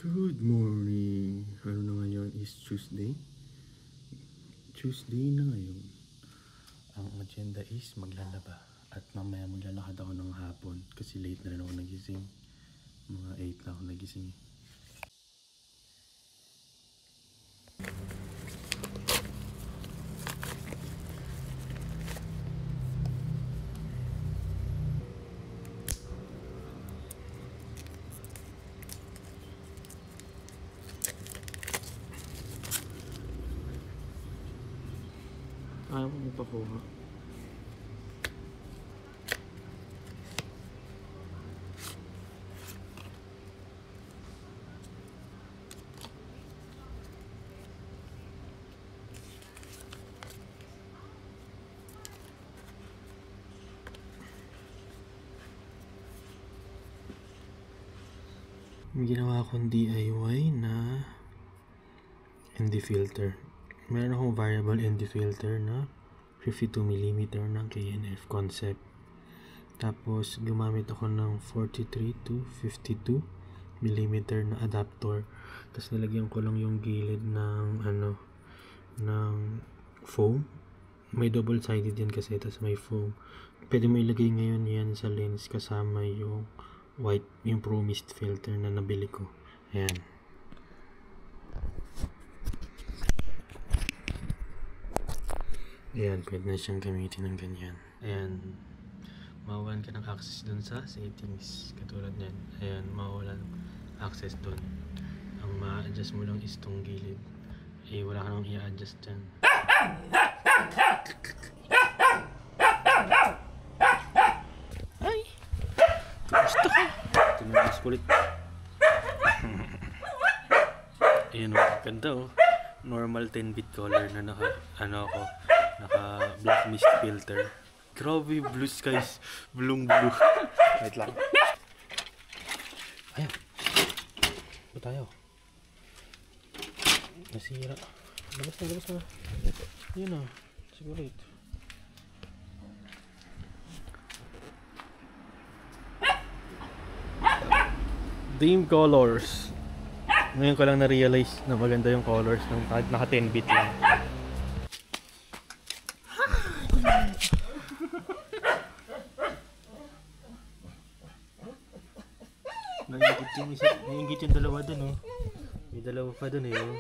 Good morning! Ano na ngayon is Tuesday? Tuesday na ngayon. Ang agenda is maglalaba. At mamaya maglalakad ako ng hapon kasi late na rin ako nagising. Mga 8 na ako nagising. Ayaw ko magpakuha. May ginawa akong DIY na ND filter. Meron akong variable ND filter na 52mm ng K&F concept. Tapos gumamit ako ng 43 to 52mm na adapter. Tapos nilagyan ko lang yung gilid ng ng foam. May double sided yan kasi, tapos may foam. Pwede mo ilagay ngayon yan sa lens kasama yung white, yung Pro Mist filter na nabili ko. Ayan. Ayan, pwede na siyang gamitin ng ganyan. Ayan, mawawalan ka ng access dun sa settings. Katulad yan. Ayan, mawawalan access dun. Ang ma-adjust mo lang is tong gilid. Eh, wala ka nang i-adjust dyan. Ay! Gusto ko! Tinamas kulit. Ayan o, ganda o. Normal 10-bit color na naka black mist filter. Grabe, blue skies. Blue. Wait lang. Ayan. Ito tayo. Nasira. Labas na. Yun o. Siguro ito. Dream colors. Ngayon ko lang na-realize na maganda yung colors ng naka 10-bit lang. Naiingit yung dalawa dun, oh. May dalawa pa dun, eh, oh.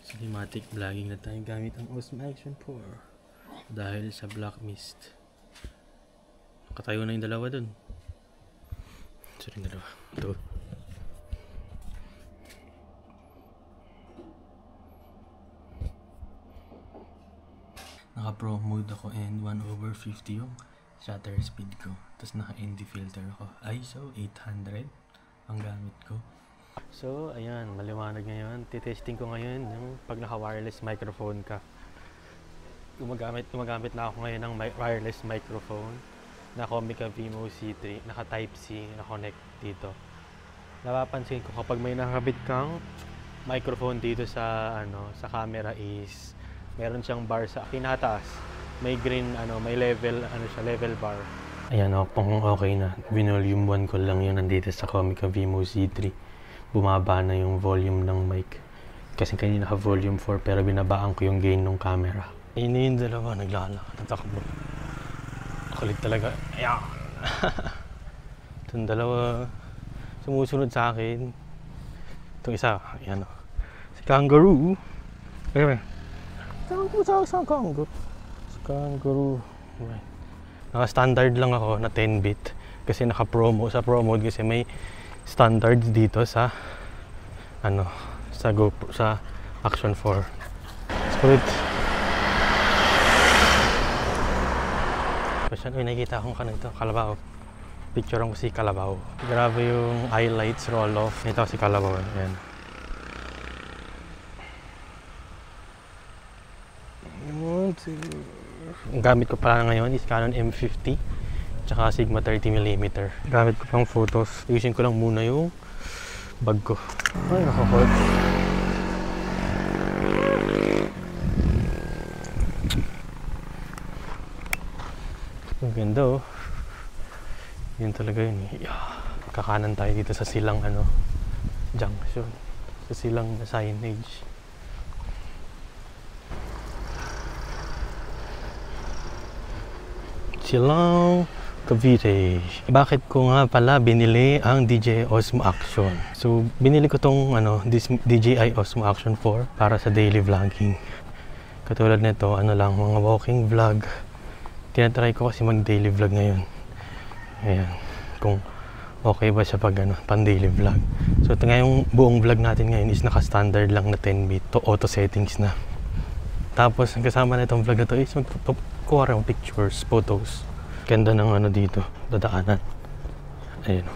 Cinematic vlogging na tayo gamit ang Osmo Action 4 dahil sa black mist. Nakatayo na yung dalawa dun. Sorry, yung dalawa. Ito. Naka pro mode ako and 1/50 yung shutter speed ko. Tapos naka ND filter ako. ISO 800 ang gamit ko. So, ayan, maliwanag ngayon. Titesting ko ngayon yung pag naka-wireless microphone ka. Gumagamit na ako ngayon ng wireless microphone na Comica Vimo C3, naka Type C, na connect dito. Napapansin ko kapag may nakabit kang microphone dito sa sa camera is meron siyang bar sa pinataas. May green may level level bar. Ayan, pang okay na. Volume 1 ko lang yun nandito sa Comica Vimo C3. Bumaba na yung volume ng mic. Kasi kanina naka volume 4 pero binabaan ko yung gain ng camera. Ayun na yung dalawa, naglalakad, natakbo. Kulit talaga. Ayan. Itong dalawa sumusunod sa akin. Itong isa, ayan o. Si Kangaroo. Ayun. Saan Kangaroo? Si Kangaroo. Naka-standard lang ako na 10-bit. Kasi naka-promo. Sa pro mode kasi may standards dito sa sa GoPro, sa Action 4. Sulit. Kasi nakikita akong Kalabaw. Picturean ko si Kalabaw. Grabe yung highlights roll off. Ito si Kalabaw. Ayan. Ang gamit ko pala ngayon is Canon M50 tsaka Sigma 30mm. Gamit ko pang photos. Ayusin ko lang muna yung bag ko. Ay, nakakot. Ganda oh. Yun talaga yun eh. Kakanan tayo dito sa silang junction. Sa silang na signage. Silang Cavite. Bakit ko nga pala binili ang DJI Osmo Action? So, binili ko tong DJI Osmo Action 4 para sa daily vlogging. Katulad nito, lang, mga walking vlog. Tinatry ko kasi mag daily vlog ngayon. Ayan, kung okay ba siya pag pan daily vlog. So, ito nga yung buong vlog natin ngayon is naka-standard lang na 10-bit to auto settings na. Tapos, ang kasama na itong vlog na to is magkuha rin pictures, photos. Ganda ng dito, dadaanan. Ayun.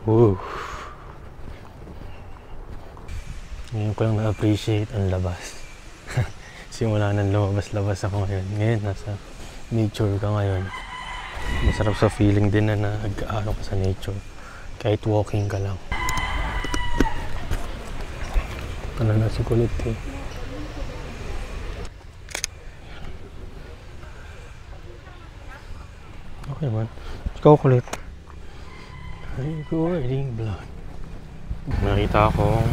Woo. Ngayon ko lang na-appreciate ang labas. Simula nang lumabas-labas ako ngayon. Ngayon, nasa nature ka ngayon. Masarap sa feeling din na nag-ano ka sa nature. Kahit walking ka lang. Ano na si kulit eh. Okay man. Ikaw kulit. Recording vlog. Nakita akong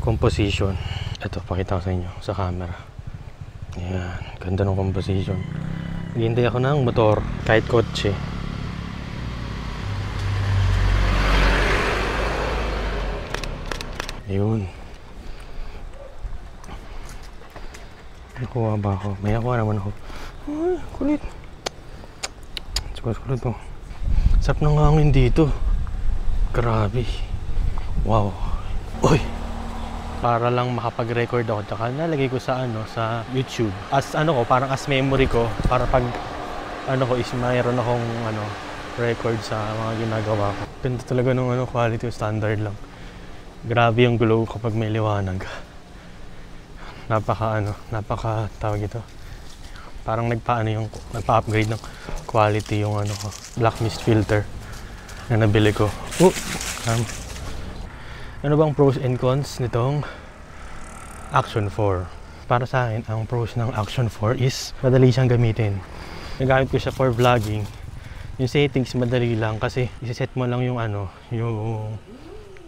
composition. Ito, pakita ko sa inyo sa camera. Ayan, ganda ng composition. Naghihintay ako ng motor, kahit kotse. Ayun. Nakuha ba ako? May nakuha naman ako. Ay, kulit. Kulit to. Sarap ng hangin dito. Grabe. Wow. Uy! Para lang makapag-record ako, tsaka nalagay ko sa sa YouTube. As parang as memory ko, para pag is mayroon akong record sa mga ginagawa ko. Ganda talaga ng quality, standard lang. Grabe yung glow kapag may liwanag. Napaka tawag ito. Parang nagpa-upgrade ng quality yung black mist filter na nabili ko. Ano bang pros and cons nitong Action 4? Para sa akin, ang pros ng Action 4 is madali siyang gamitin. Nagamit ko siya for vlogging. Yung settings madali lang kasi i-set mo lang yung yung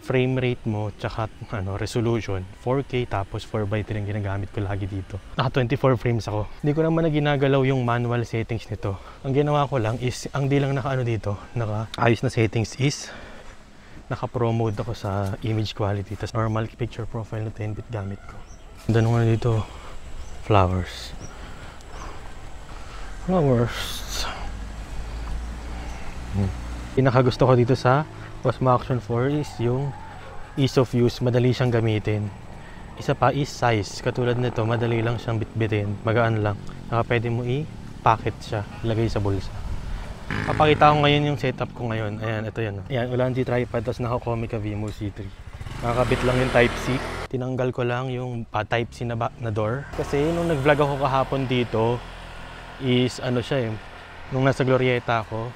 frame rate mo tsaka resolution 4K, tapos 4:3 ang ginagamit ko lagi dito. Naka 24 frames ako. Hindi ko naman na ginagalaw yung manual settings nito. Ang ginawa ko lang is ang di lang naka dito, naka ayos na settings is naka pro mode ako sa image quality, tas normal picture profile na 10-bit gamit ko. Ganda naman dito, flowers. Pinakagusto ko dito sa Osmo Action 4 is yung ease of use, madali siyang gamitin. Isa pa is size, katulad nito, madali lang siyang bitbitin, magaan lang. Pwede mo i-packet siya, ilagay sa bulsa. Papakita ko ngayon yung setup ko ngayon. Ayan, ito yan. Ayan, Ulanzi tripod, tapos naka-Comica Vimo C3. Nakakabit lang yung Type-C. Tinanggal ko lang yung Type-C na door. Kasi nung nag-vlog ako kahapon dito, is siya nung nasa Glorieta ako,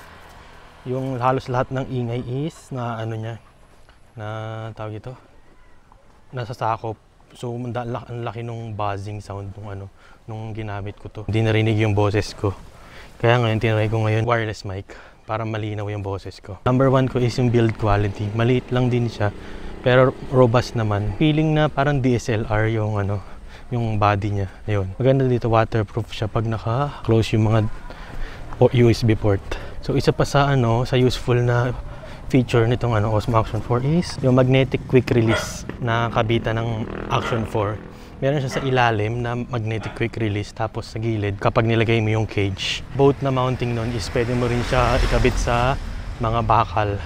yung halos lahat ng ingay is na na tawag ito, nasa sakop. So ang laki nung buzzing sound nung ginamit ko to. Hindi narinig yung boses ko. Kaya ngayon tinry ko ngayon wireless mic para malinaw yung boses ko. Number 1 ko is yung build quality. Maliit lang din siya pero robust naman. Feeling na parang DSLR yung yung body niya. Ayun. Maganda dito, waterproof siya pag naka-close yung mga USB port. So isa pa sa sa useful na feature nitong Osmo Action 4 is yung magnetic quick release na kabita ng Action 4. Meron siya sa ilalim na magnetic quick release, tapos sa gilid kapag nilagay mo yung cage. Both na mounting nun is pwede mo rin siya ikabit sa mga bakal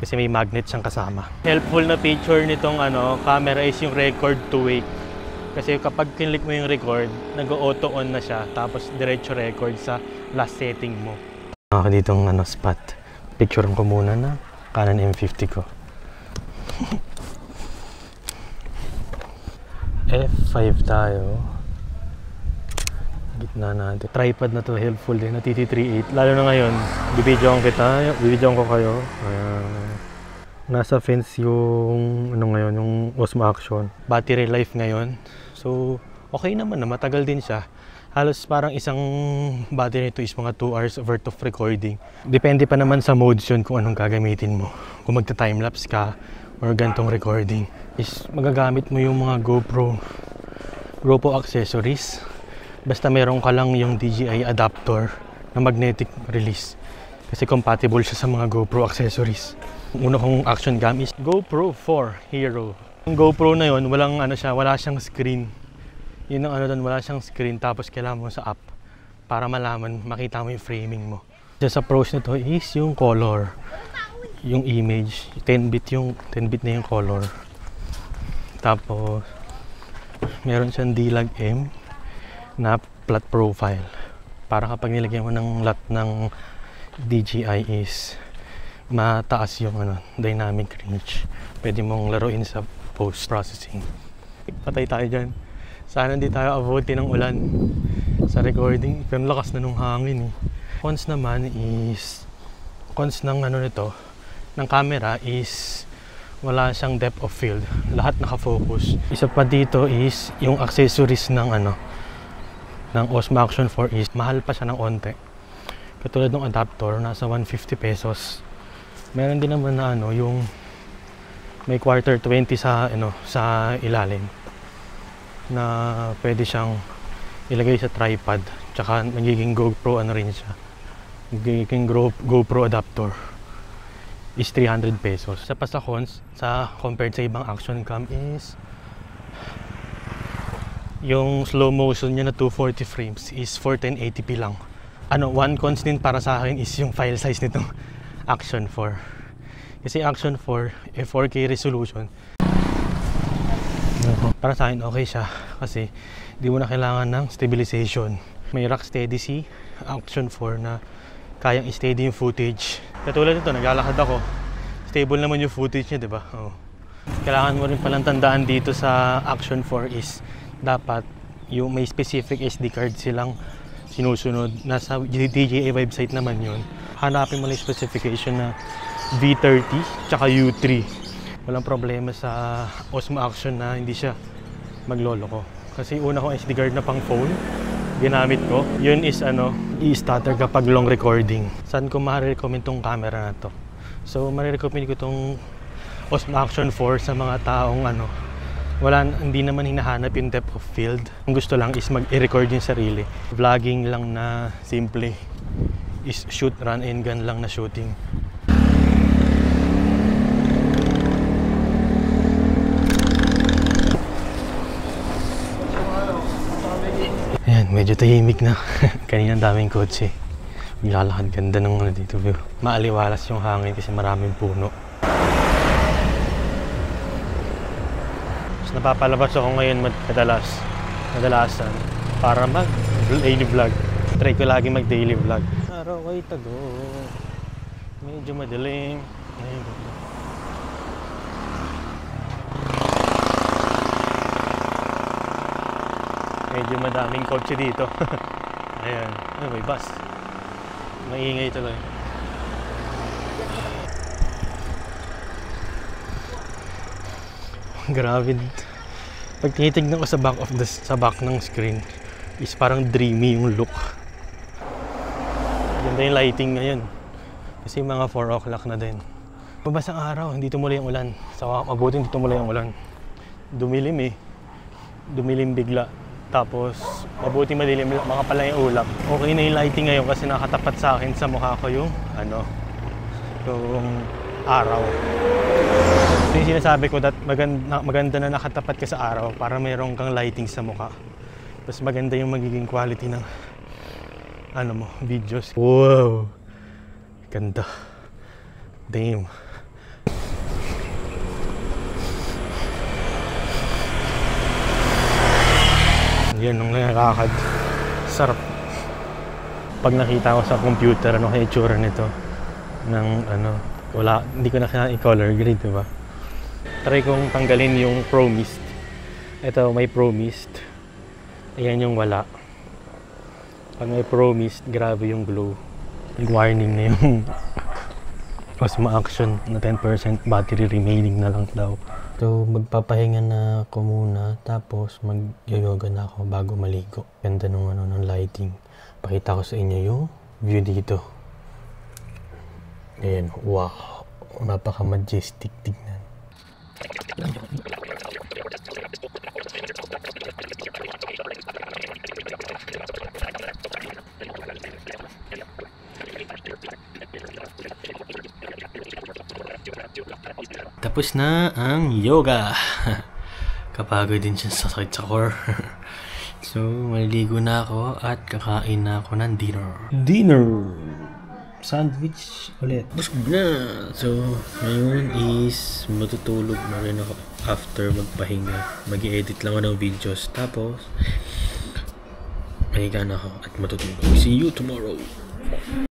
kasi may magnet siyang kasama. Helpful na feature nitong camera is yung record to wake. Kasi kapag kinlik mo yung record, nag-auto on na siya, tapos diretso record sa last setting mo. Ditong spot. Picturean ko muna na Canon M50 ko. F5 tayo. Gitna natin. Tripod na to, helpful din na TT38. Lalo na ngayon, bibidyoan ko kayo. Nasa fence yung ngayon, yung Osmo Action. Battery life ngayon. So, okay naman na, matagal din siya. Halos parang isang battery nito is mga 2 hours worth of recording. Depende pa naman sa modes yun kung anong gagamitin mo. Kung magta-timelapse ka or gantong recording, is magagamit mo yung mga GoPro accessories. Basta meron ka lang yung DJI adapter na magnetic release. Kasi compatible siya sa mga GoPro accessories. Ang una kong action cam is GoPro 4 Hero. Yung GoPro na yun, walang ano siya, wala siyang screen. Yun ang ano doon, wala siyang screen, tapos kailangan mo sa app para malaman, makita mo yung framing mo. Sa pros nito is yung color, yung image, 10-bit na yung color. Tapos meron siyang D-Log M na flat profile. Para kapag nilagyan mo ng lot ng DJI is mataas yung dynamic range. Pwede mong laruin sa post-processing. Patay tayo dyan. Sana hindi tayo abuti ng ulan sa recording. Pero lakas na nung hangin eh. Cons naman is, cons ng nito, ng camera is wala siyang depth of field. Lahat nakafocus. Isa pa dito is yung accessories ng ng Osmo Action 4 is mahal pa siya ng onte. Katulad ng adapter, nasa 150 pesos. Meron din naman na yung may quarter 20 sa sa ilalim, na pwede siyang ilagay sa tripod, tsaka nagiging GoPro rin siya, nagiging GoPro adapter, is 300 pesos. Sa pa sa cons, compared sa ibang action cam is yung slow motion niya na 240 frames is 41080p lang. One cons din para sa akin is yung file size nitong Action 4. Kasi Action 4 4K resolution. Para sa akin okay siya kasi di mo na kailangan ng stabilization. May Rocksteady C Action 4 na kayang steady yung footage. Katulad nito, naglalakad ako, stable naman yung footage niya, di ba? Kailangan mo rin palang tandaan dito sa Action 4 is dapat yung may specific SD card silang sinusunod. Nasa DJI website naman yun. Hanapin mo lang yung specification na V30 tsaka U3. Walang problema sa Osmo Action na hindi siya magloloko. Kasi una kong SD card na pang phone ginamit ko, yun is i-stutter kapag long recording. Saan ko ma-recommend tong camera na to? So ma-recommend ko tong Osmo Action 4 sa mga taong hindi naman hinahanap yung depth of field. Ang gusto lang is mag-record yung sarili. Vlogging lang na simple, is shoot, run and gun lang na shooting. Ayan, medyo tahimik na. Kanina daming kotse. Maglalakad, ganda ng dito view. Maaliwalas yung hangin kasi maraming puno. Napapalabas ako ngayon kadalasan para mag-daily vlog. Try ko lagi mag-daily vlog. Araw ay tago, medyo madilim. Medyo madaming kotse dito. Ayan, may bus. Maingay tuloy. Grabe. Pag tinitignan ko sa back ng screen is parang dreamy yung look. Ganda yung lighting ngayon. Kasi mga 4 o'clock na din. Mabasang araw, hindi tumuloy ang ulan. So mabuti hindi tumuloy ang ulan. Dumilim eh. Dumilim bigla. Tapos mabuti madilim, makapala yung ulap. Okay na yung lighting ngayon kasi nakatapat sa akin sa mukha ko yung yung araw. So yung sinasabi ko that maganda na nakatapat ka sa araw para mayroon kang lighting sa mukha. Tapos maganda yung magiging quality ng videos. Wow! Ganda. Damn. Yan nung nakakad. Sarap. Pag nakita ko sa computer kaya itsura nito ng hindi ko na kailangan i-color grade, diba? Try kong tanggalin yung Pro Mist. Ito, may Pro Mist. Ayan yung wala. Pag may Pro Mist, grabe yung glow. Yung warning na yung Mas ma-action na 10% battery remaining na lang daw. So, magpapahinga na ako muna, tapos mag-yoga na ako bago maligo. Ganda ng lighting. Pakita ko sa inyo yung view dito. Ayan, wow. Napaka-majestic tignan. Tapos na ang yoga. Kapagod din siya sa sakit sa core. So, maliligo na ako at kakain na ako ng dinner. Sandwich ulit. Busog na. So, ngayon is matutulog na rin ako after magpahinga. Mag-i-edit lang ako ng videos. Tapos, mahiga na ako at matutulog. See you tomorrow.